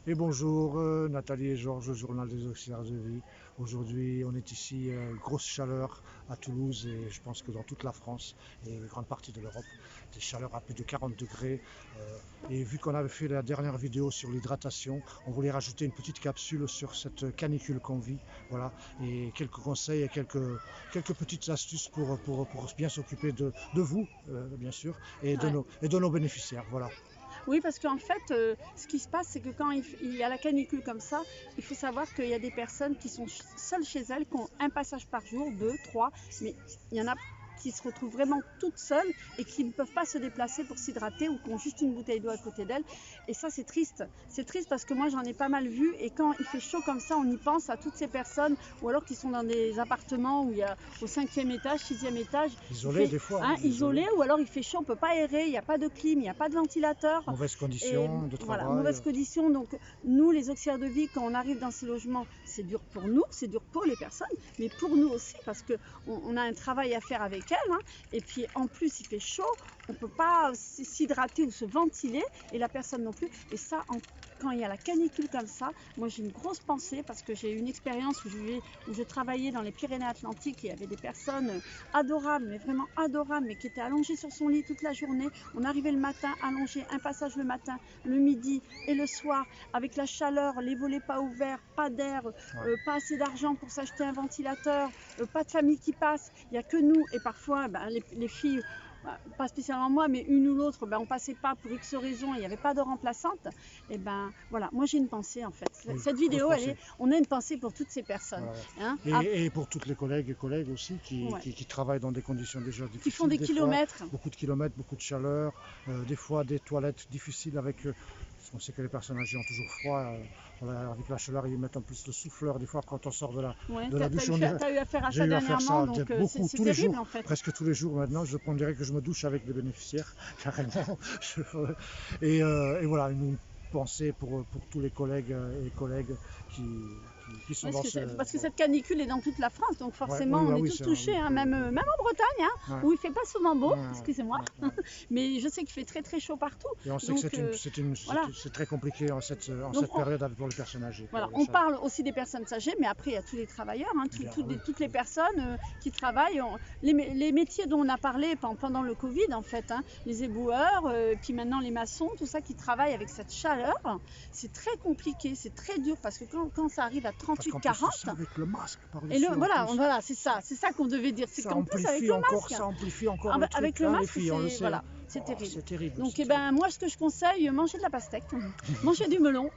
Et bonjour, Nathalie et Georges, journal des auxiliaires de vie. Aujourd'hui, on est ici, grosse chaleur à Toulouse et je pense que dans toute la France et une grande partie de l'Europe, des chaleurs à plus de 40 degrés. Et vu qu'on avait fait la dernière vidéo sur l'hydratation, on voulait rajouter une petite capsule sur cette canicule qu'on vit. Voilà, et quelques conseils et quelques petites astuces pour bien s'occuper de vous, bien sûr, Ouais. et de nos bénéficiaires. Voilà. Oui, parce qu'en fait, ce qui se passe, c'est que quand il y a la canicule comme ça, il faut savoir qu'il y a des personnes qui sont seules chez elles, qui ont un passage par jour, 2, 3, mais il y en a qui se retrouvent vraiment toutes seules et qui ne peuvent pas se déplacer pour s'hydrater ou qui ont juste une bouteille d'eau à côté d'elles. Et ça, c'est triste. C'est triste parce que moi, j'en ai pas mal vu. Et quand il fait chaud comme ça, on y pense à toutes ces personnes, ou alors qui sont dans des appartements où il y a au 5e étage, 6e étage. Isolés des fois. Isolés, ou alors il fait chaud, on ne peut pas aérer, il n'y a pas de clim, il n'y a pas de ventilateur. Mauvaises Et conditions de travail. voilà, mauvaises conditions. Donc nous, les auxiliaires de vie, quand on arrive dans ces logements, c'est dur pour nous, c'est dur pour les personnes, mais pour nous aussi, parce qu'on a un travail à faire avec elles. Et puis en plus, il fait chaud, on ne peut pas s'hydrater ou se ventiler, et la personne non plus. Et ça, quand il y a la canicule comme ça, moi j'ai une grosse pensée parce que j'ai eu une expérience où je travaillais dans les Pyrénées-Atlantiques et il y avait des personnes adorables, mais vraiment adorables, mais qui étaient allongées sur son lit toute la journée. On arrivait le matin, allongé, un passage le matin, le midi et le soir, avec la chaleur, les volets pas ouverts, pas d'air, pas assez d'argent pour s'acheter un ventilateur, pas de famille qui passe, il n'y a que nous, et parfois les filles, pas spécialement moi, mais une ou l'autre, on passait pas pour X raisons, il n'y avait pas de remplaçante. Et voilà, moi j'ai une pensée en fait. Oui, cette vidéo, on a une pensée pour toutes ces personnes. Voilà. Et pour toutes les collègues et collègues aussi qui travaillent dans des conditions déjà difficiles. Qui font des kilomètres. Beaucoup de kilomètres, beaucoup de chaleur, des fois des toilettes difficiles avec... on sait que les personnes âgées ont toujours froid. Avec la chaleur, ils mettent en plus le souffleur. Des fois, quand on sort de la douche, tu as eu affaire à ça dernièrement, donc beaucoup, c'est tous les terrible jours, en fait. presque tous les jours maintenant. On dirait que je me douche avec des bénéficiaires, carrément. Et voilà, une pensée pour tous les collègues et collègues qui sont parce que cette canicule est dans toute la France, donc forcément on est tous touchés, même en Bretagne, où il fait pas souvent beau, excusez-moi, mais je sais qu'il fait très très chaud partout. Et on sait que c'est très compliqué en cette période pour les personnes âgées. Voilà, on parle aussi des personnes âgées, mais après il y a tous les travailleurs, toutes les personnes qui travaillent, les métiers dont on a parlé pendant le Covid en fait, les éboueurs, puis maintenant les maçons, tout ça qui travaillent avec cette chaleur, c'est très compliqué, c'est très dur parce que quand ça arrive à 38-40, avec le masque voilà, c'est ça qu'on devait dire, c'est qu'en plus avec le masque, ça amplifie encore avec le masque, voilà. C'est terrible. Donc moi ce que je conseille, mangez de la pastèque, mangez du melon,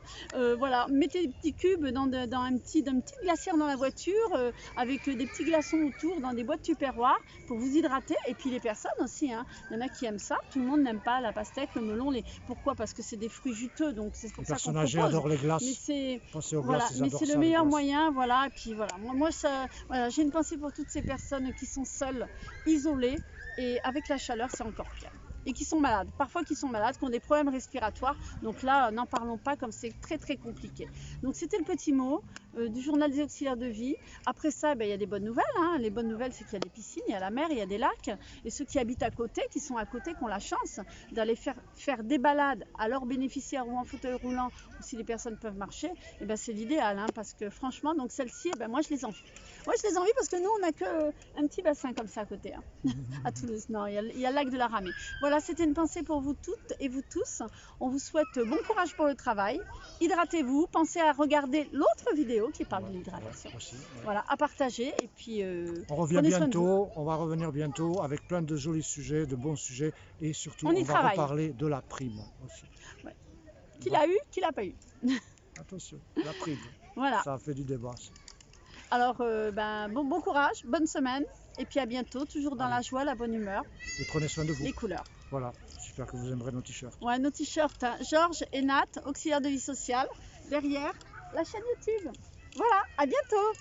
voilà, mettez des petits cubes dans un petit glacière dans la voiture, avec des petits glaçons autour dans des boîtes tupperware pour vous hydrater. Et puis les personnes aussi, il y en a qui aiment ça, tout le monde n'aime pas la pastèque, le melon, pourquoi? Parce que c'est des fruits juteux, donc c'est pour ça qu'on propose. Les personnes âgées adorent les glaces. Mais c'est le meilleur moyen, voilà. Et puis voilà, moi j'ai une pensée pour toutes ces personnes qui sont seules, isolées, et avec la chaleur c'est encore pire. Et qui sont malades, parfois qui sont malades, qui ont des problèmes respiratoires. Donc là, n'en parlons pas, comme c'est très très compliqué. Donc c'était le petit mot du journal des auxiliaires de vie. Après ça, il y a des bonnes nouvelles. Les bonnes nouvelles, c'est qu'il y a des piscines, il y a la mer, il y a des lacs. Et ceux qui habitent à côté, qui sont à côté, qui ont la chance d'aller faire des balades à leurs bénéficiaires ou en fauteuil roulant, ou si les personnes peuvent marcher, c'est l'idéal. Parce que franchement, donc celles-ci, moi je les envie. Moi je les envie parce que nous, on n'a qu'un petit bassin comme ça à côté, à Toulouse. Non, il y a le lac de la Ramée. Voilà, c'était une pensée pour vous toutes et vous tous. On vous souhaite bon courage pour le travail. Hydratez-vous. Pensez à regarder l'autre vidéo qui parle de l'hydratation. Voilà, à partager. Et puis, on revient bientôt. On va revenir bientôt avec plein de jolis sujets, de bons sujets. Et surtout, on va reparler de la prime aussi. Ouais. Qui l'a eu, qui l'a pas eu. Attention, la prime. Voilà. Ça a fait du débat. Alors, bon courage, bonne semaine. Et puis à bientôt, toujours dans la joie, la bonne humeur. Et prenez soin de vous. Les couleurs. Voilà, j'espère que vous aimerez nos t-shirts. Ouais, nos t-shirts, Georges et Nat, auxiliaires de vie sociale, derrière la chaîne YouTube. Voilà, à bientôt.